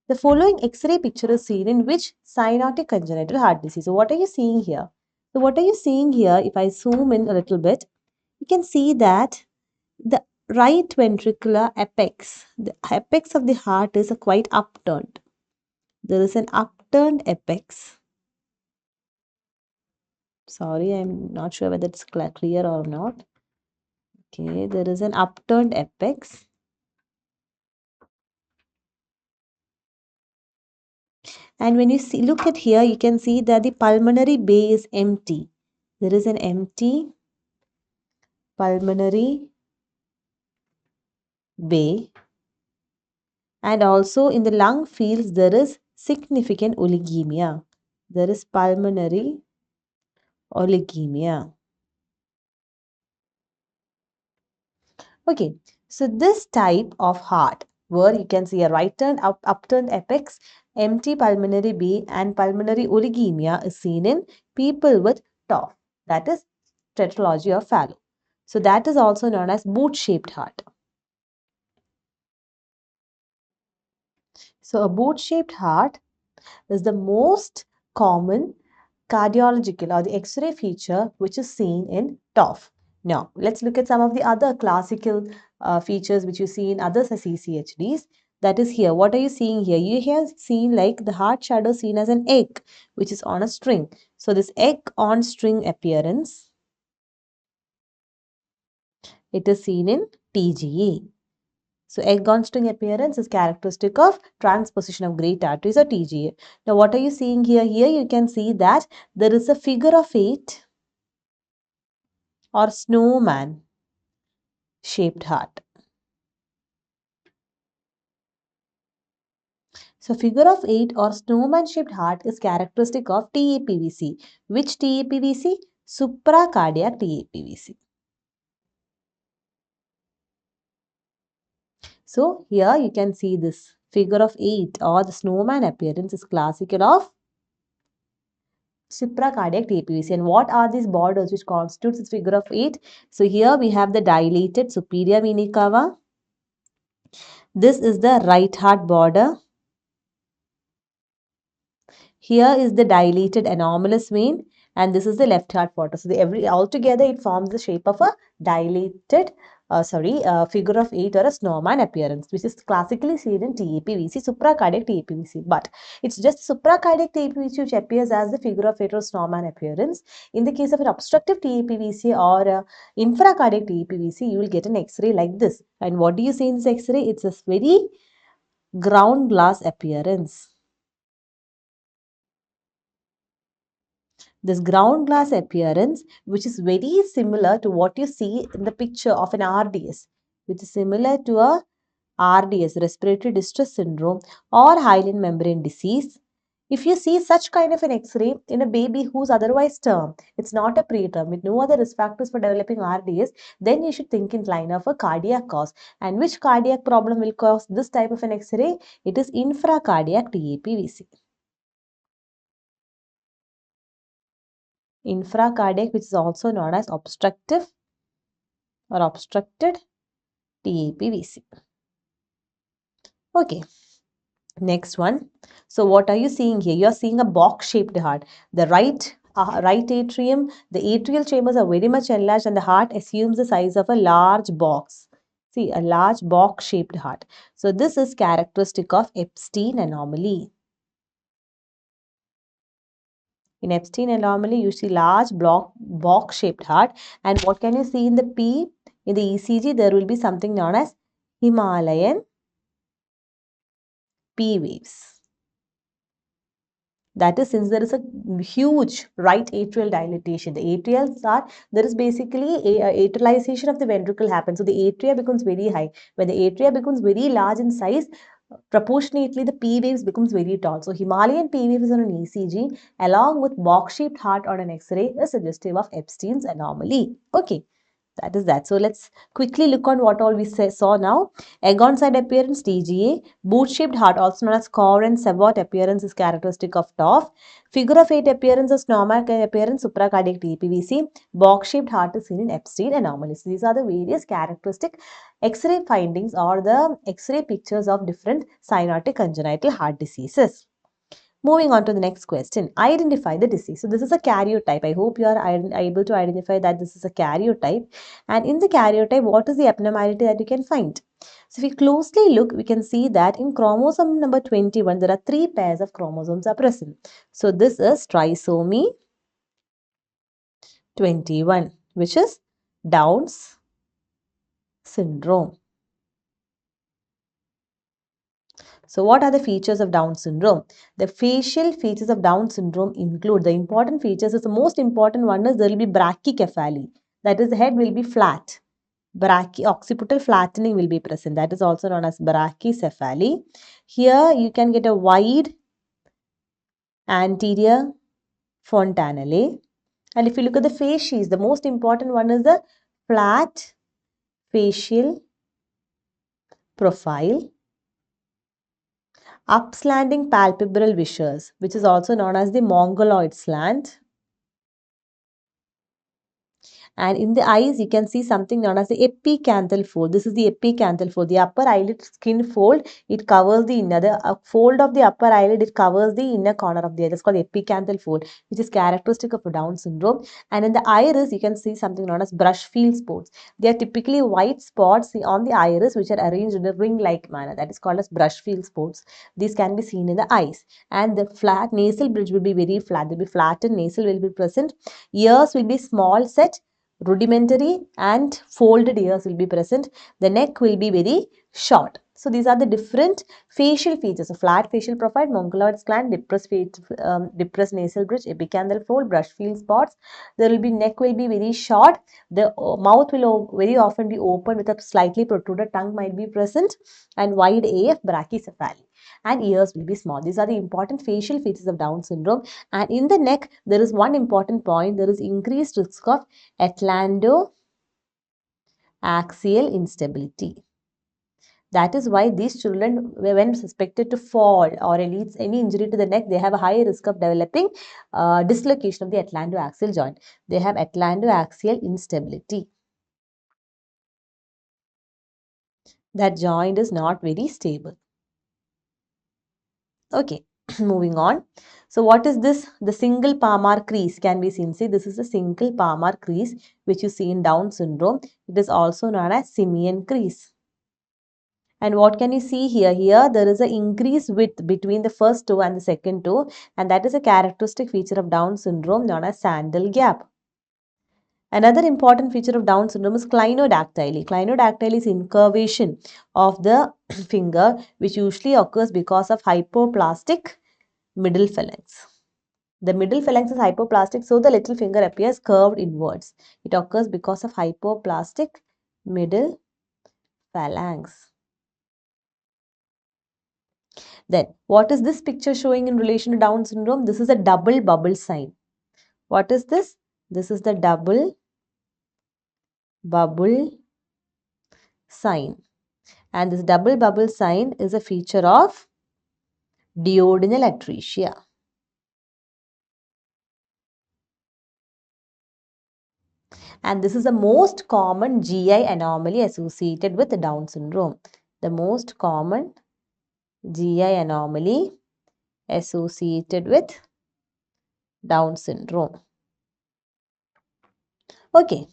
The following X-ray picture is seen in which cyanotic congenital heart disease? So what are you seeing here? So what are you seeing here? If I zoom in a little bit, you can see that the right ventricular apex, the apex of the heart is quite upturned. There is an upturned apex. Sorry, I'm not sure whether it's clear or not. Okay, there is an upturned apex. And when you look at here, you can see that the pulmonary bay is empty. There is an empty pulmonary bay. And also in the lung fields, there is significant oligemia. There is pulmonary oligemia. Okay, so this type of heart, where you can see a upturned apex, empty pulmonary bay, and pulmonary oligemia is seen in people with TOF, that is tetralogy of Fallot. So that is also known as boot-shaped heart. So a boot-shaped heart is the most common cardiological or the X-ray feature which is seen in TOF. Now, let's look at some of the other classical features which you see in other CCHDs. That is here. What are you seeing here? You have seen like the heart shadow seen as an egg which is on a string. So this egg on string appearance, it is seen in TGA. So egg on string appearance is characteristic of transposition of great arteries or TGA. Now what are you seeing here? Here you can see that there is a figure of 8 or snowman shaped heart. So figure of 8 or snowman shaped heart is characteristic of TAPVC. Which TAPVC? Supracardiac TAPVC. So here you can see this figure of 8 or the snowman appearance is classical of supracardiac TAPVC. And what are these borders which constitutes this figure of 8? So here we have the dilated superior vena cava. This is the right heart border. Here is the dilated anomalous vein, and this is the left heart border. So altogether it forms the shape of a dilated figure of 8 or a snowman appearance, which is classically seen in TAPVC, supracardiac TAPVC. But it's just supracardiac TAPVC which appears as the figure of 8 or snowman appearance. In the case of an obstructive TAPVC or infracardiac TAPVC, you will get an X-ray like this. And what do you see in this X-ray? It's a very ground glass appearance. This ground glass appearance, which is very similar to what you see in the picture of an RDS, which is similar to a RDS, respiratory distress syndrome, or hyaline membrane disease. If you see such kind of an X-ray in a baby who's otherwise term, it's not a preterm with no other risk factors for developing RDS, then you should think in line of a cardiac cause. And which cardiac problem will cause this type of an X-ray? It is infracardiac TAPVC. Infracardiac, which is also known as obstructive or obstructed TAPVC. Okay, next one. So what are you seeing here? You are seeing a box-shaped heart. The right atrium, the atrial chambers are very much enlarged and the heart assumes the size of a large box. See, a large box-shaped heart. So this is characteristic of Epstein anomaly. In Epstein anomaly, you see large box-shaped heart. And what can you see in the P? In the ECG, there will be something known as Himalayan P waves. That is, since there is a huge right atrial dilatation, the atrials are, there is basically a atrialization of the ventricle happens. So the atria becomes very high. When the atria becomes very large in size, proportionately the P waves becomes very tall. So Himalayan P waves on an ECG along with box-shaped heart on an X-ray is suggestive of Epstein's anomaly. Okay, That is that. So let's quickly look on what all we saw now. Egg-on-side appearance, TGA. Boot-shaped heart, also known as core and sabot appearance, is characteristic of TOF. Figure of 8 appearance is normal appearance, supracardiac TPVC. Box-shaped heart is seen in Epstein anomalies. These are the various characteristic X-ray findings or the X-ray pictures of different cyanotic congenital heart diseases. Moving on to the next question, identify the disease. So this is a karyotype. I hope you are able to identify that this is a karyotype. And in the karyotype, what is the abnormality that you can find? So if we closely look, we can see that in chromosome number 21, there are 3 pairs of chromosomes are present. So this is trisomy 21, which is Down's syndrome. So what are the features of Down syndrome? The facial features of Down syndrome include the important features. Is the most important one is there will be brachycephaly. That is, the head will be flat. Occipital flattening will be present. That is also known as brachycephaly. Here you can get a wide anterior fontanelle. And if you look at the facies, the most important one is the flat facial profile. Upslanting palpebral fissures, which is also known as the mongoloid slant. And in the eyes, you can see something known as the epicanthal fold. This is the epicanthal fold. The upper eyelid skin fold, it covers the inner. The fold of the upper eyelid, it covers the inner corner of the eye. That's called epicanthal fold, which is characteristic of Down syndrome. And in the iris, you can see something known as brush field spots. They are typically white spots on the iris, which are arranged in a ring-like manner. That is called as brush field spots. These can be seen in the eyes. And the flat nasal bridge will be very flat. There will be flattened nasal will be present. Ears will be small set, rudimentary, and folded ears will be present. The neck will be very short. So these are the different facial features. A flat facial profile, mongoloid slant, depressed nasal bridge, epicanthal fold, brush field spots. There will be neck will be very short. The mouth will very often be open with a slightly protruded tongue might be present, and wide AF brachycephaly. And ears will be small. These are the important facial features of Down syndrome. And in the neck, there is one important point. There is increased risk of atlantoaxial instability. That is why these children, when suspected to fall or any injury to the neck, they have a high risk of developing dislocation of the atlantoaxial joint. They have atlantoaxial instability. That joint is not very stable. Okay, moving on. So what is this? The single palmar crease can be seen. See, this is a single palmar crease which you see in Down syndrome. It is also known as simian crease. And what can you see here? Here there is an increased width between the first toe and the second toe, and that is a characteristic feature of Down syndrome known as sandal gap. Another important feature of Down syndrome is clinodactyly. Clinodactyly is incurvation of the finger, which usually occurs because of hypoplastic middle phalanx. The middle phalanx is hypoplastic, so the little finger appears curved inwards. It occurs because of hypoplastic middle phalanx. Then, what is this picture showing in relation to Down syndrome? This is a double bubble sign. What is this? This is the double bubble sign. And this double bubble sign is a feature of duodenal atresia. And this is the most common GI anomaly associated with Down syndrome. The most common GI anomaly associated with Down syndrome. Okay.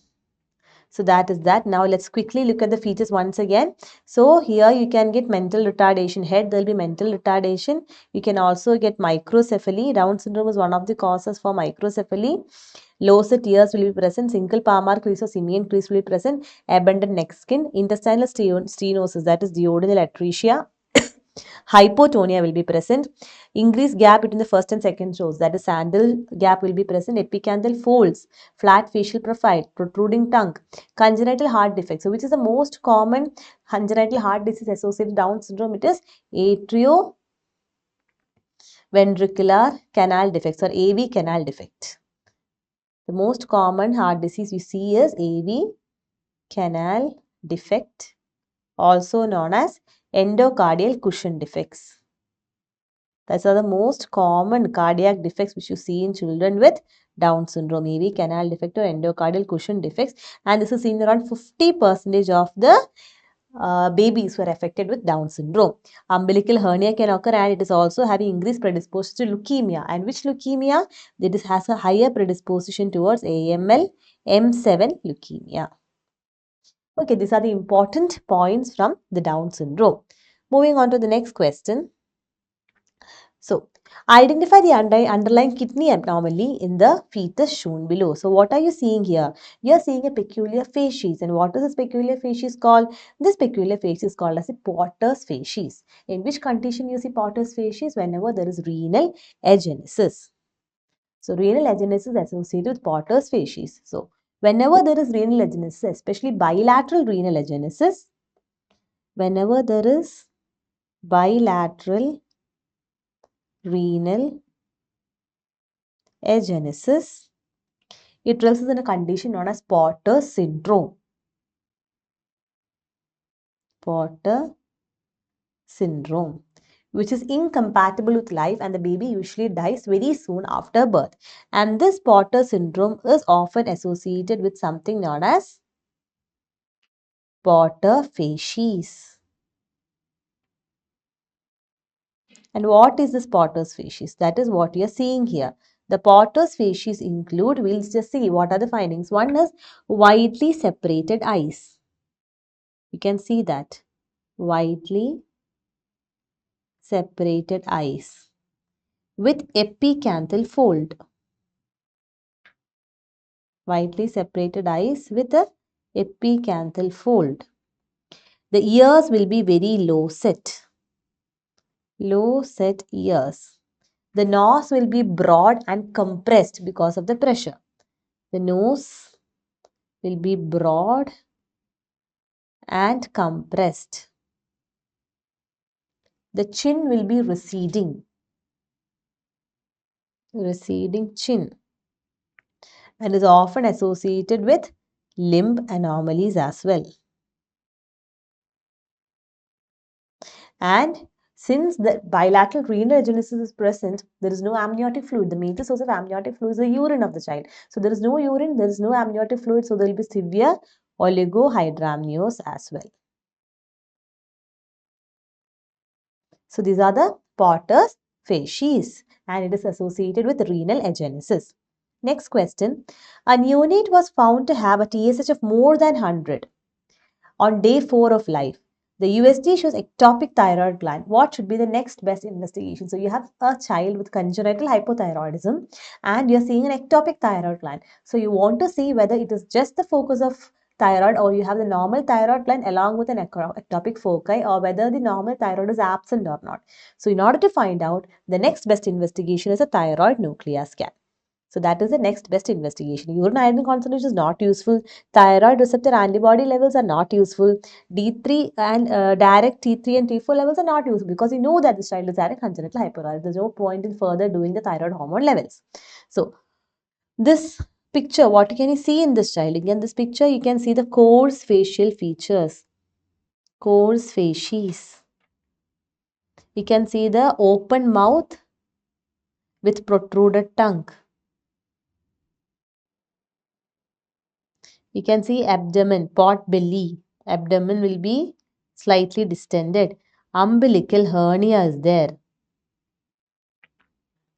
So that is that. Now let's quickly look at the features once again. So here you can get mental retardation. Head, there will be mental retardation. You can also get microcephaly. Down syndrome is one of the causes for microcephaly. Low set ears will be present. Single palmar crease or simian crease will be present. Abundant neck skin. Intestinal stenosis, that is duodenal atresia. Hypotonia will be present. Increased gap between the first and second toes, that is sandal gap will be present. Epicanthal folds, flat facial profile, protruding tongue. Congenital heart defect. So which is the most common congenital heart disease associated with Down syndrome? It is atrioventricular canal defects or AV canal defect. The most common heart disease you see is AV canal defect, also known as endocardial cushion defects. These are the most common cardiac defects which you see in children with Down syndrome, AV canal defect or endocardial cushion defects. And this is seen around 50% of the babies who are affected with Down syndrome. Umbilical hernia can occur and it is also having increased predisposition to leukemia. And which leukemia? It has a higher predisposition towards AML, M7 leukemia. Okay, these are the important points from the Down syndrome. Moving on to the next question. So, identify the underlying kidney abnormality in the fetus shown below. So, what are you seeing here? You are seeing a peculiar facies. And what is this peculiar facies called? This peculiar facies is called as a Potter's facies. In which condition you see Potter's facies? Whenever there is renal agenesis. So, renal agenesis is associated with Potter's facies. So, whenever there is renal agenesis, especially bilateral renal agenesis, whenever there is bilateral renal agenesis, it results in a condition known as Potter syndrome. Potter syndrome, which is incompatible with life, and the baby usually dies very soon after birth. And this Potter syndrome is often associated with something known as Potter facies. And what is this Potter's facies? That is what we are seeing here. The Potter's facies include, we'll just see what are the findings. One is widely separated eyes. You can see that. Widely separated eyes with epicanthal fold. Widely separated eyes with a epicanthal fold. The ears will be very low set. Low set ears. The nose will be broad and compressed because of the pressure. The nose will be broad and compressed. The chin will be receding. Receding chin. And is often associated with limb anomalies as well. And since the bilateral renal agenesis is present, there is no amniotic fluid. The major source of amniotic fluid is the urine of the child. So there is no urine, there is no amniotic fluid, so there will be severe oligohydramnios as well. So these are the Potter's facies, and it is associated with renal agenesis. Next question. A neonate was found to have a TSH of more than 100 on day 4 of life. The USG shows ectopic thyroid gland. What should be the next best investigation? So you have a child with congenital hypothyroidism and you're seeing an ectopic thyroid gland. So you want to see whether it is just the focus of thyroid or you have the normal thyroid gland along with an ectopic foci, or whether the normal thyroid is absent or not. So in order to find out, the next best investigation is a thyroid nuclear scan. So that is the next best investigation. Urine iron concentration is not useful. Thyroid receptor antibody levels are not useful. D3 and direct T3 and T4 levels are not useful because you know that this child is having congenital hyperthyroidism. There's no point in further doing the thyroid hormone levels. So this picture, what can you see in this child? In this picture, you can see the coarse facial features. Coarse facies. You can see the open mouth with protruded tongue. You can see abdomen, pot belly. Abdomen will be slightly distended. Umbilical hernia is there.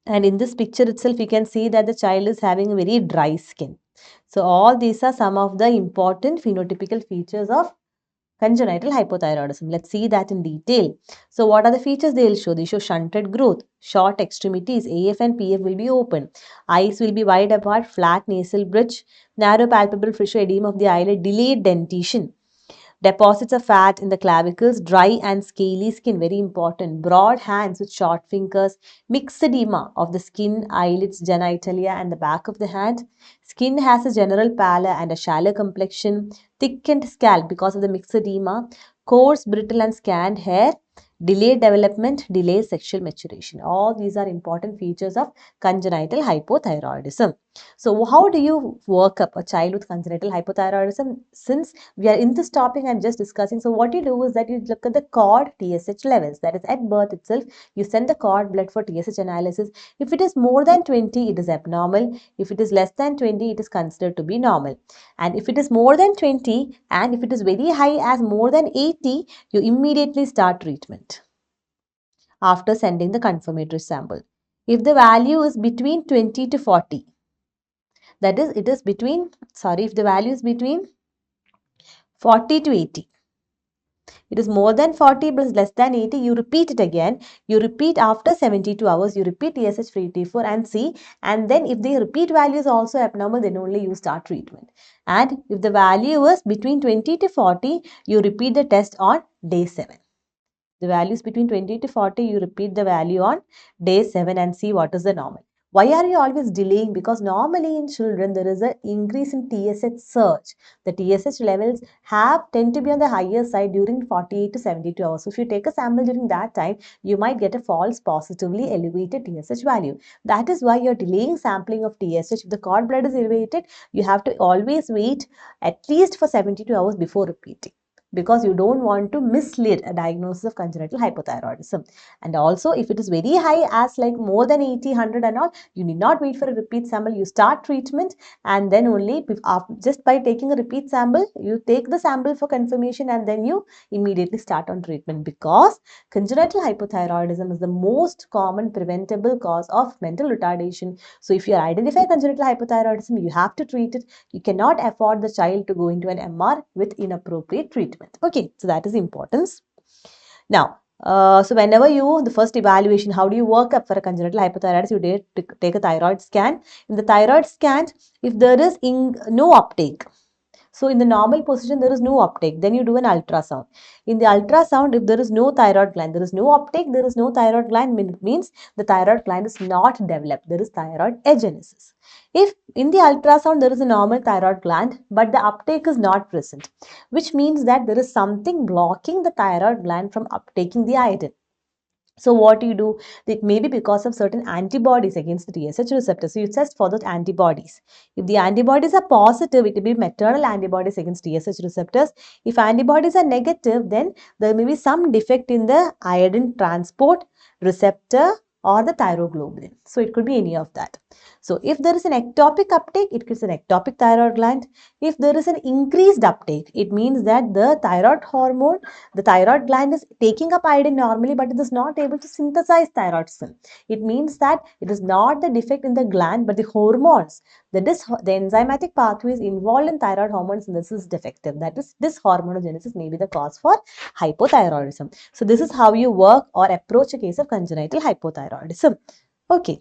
And in this picture itself, you can see that the child is having a very dry skin. So all these are some of the important phenotypical features of congenital hypothyroidism. Let's see that in detail. So what are the features they will show? They show shunted growth, short extremities, AF and PF will be open, eyes will be wide apart, flat nasal bridge, narrow palpable fissure, edema of the eyelid, delayed dentition. Deposits of fat in the clavicles, dry and scaly skin, very important. Broad hands with short fingers, myxedema of the skin, eyelids, genitalia and the back of the hand. Skin has a general pallor and a shallow complexion. Thickened scalp because of the myxedema. Coarse, brittle and scant hair. delayed development, delayed sexual maturation. All these are important features of congenital hypothyroidism. So how do you work up a child with congenital hypothyroidism? Since we are in this topic, I'm just discussing. So what you do is that you look at the cord TSH levels. That is at birth itself, you send the cord blood for TSH analysis. If it is more than 20, it is abnormal. If it is less than 20, it is considered to be normal. And if it is more than 20 and if it is very high as more than 80, you immediately start treatment after sending the confirmatory sample. If the value is between 20 to 40, that is, it is between, if the value is between 40 to 80, it is more than 40 plus less than 80, you repeat it again. You repeat after 72 hours, you repeat TSH free T4 and see. And then if the repeat value is also abnormal, then only you start treatment. And if the value is between 20 to 40, you repeat the test on day 7. The value is between 20 to 40, you repeat the value on day 7 and see what is the normal. Why are you always delaying? Because normally in children, there is an increase in TSH surge. The TSH levels tend to be on the higher side during 48 to 72 hours. So if you take a sample during that time, you might get a false positively elevated TSH value. That is why you're delaying sampling of TSH. If the cord blood is elevated, you have to always wait at least for 72 hours before repeating, because you don't want to mislead a diagnosis of congenital hypothyroidism. And also, if it is very high, as like more than 80, 100 and all, you need not wait for a repeat sample. You start treatment, and then only just by taking a repeat sample, you take the sample for confirmation and then you immediately start on treatment, because congenital hypothyroidism is the most common preventable cause of mental retardation. So if you identify congenital hypothyroidism, you have to treat it. You cannot afford the child to go into an MR with inappropriate treatment. Okay, so that is the importance. Now, so whenever the first evaluation, how do you work up for a congenital hypothyroidism? You take a thyroid scan. In the thyroid scan, if there is no uptake, so in the normal position, there is no uptake. Then you do an ultrasound. In the ultrasound, if there is no thyroid gland, there is no uptake, there is no thyroid gland, means the thyroid gland is not developed. There is thyroid agenesis. If in the ultrasound, there is a normal thyroid gland, but the uptake is not present, which means that there is something blocking the thyroid gland from uptaking the iodine. So what you do, it may be because of certain antibodies against the TSH receptor. So you test for those antibodies. If the antibodies are positive, it will be maternal antibodies against TSH receptors. If antibodies are negative, then there may be some defect in the iodine transport receptor or the thyroglobulin. So it could be any of that. So if there is an ectopic uptake, it is an ectopic thyroid gland. If there is an increased uptake, it means that the thyroid hormone, the thyroid gland is taking up iodine normally, but it is not able to synthesize thyroxine. It means that it is not the defect in the gland, but the hormones. The enzymatic pathways involved in thyroid hormone synthesis is defective. That is, dishormonogenesis may be the cause for hypothyroidism. So this is how you work or approach a case of congenital hypothyroidism. Okay.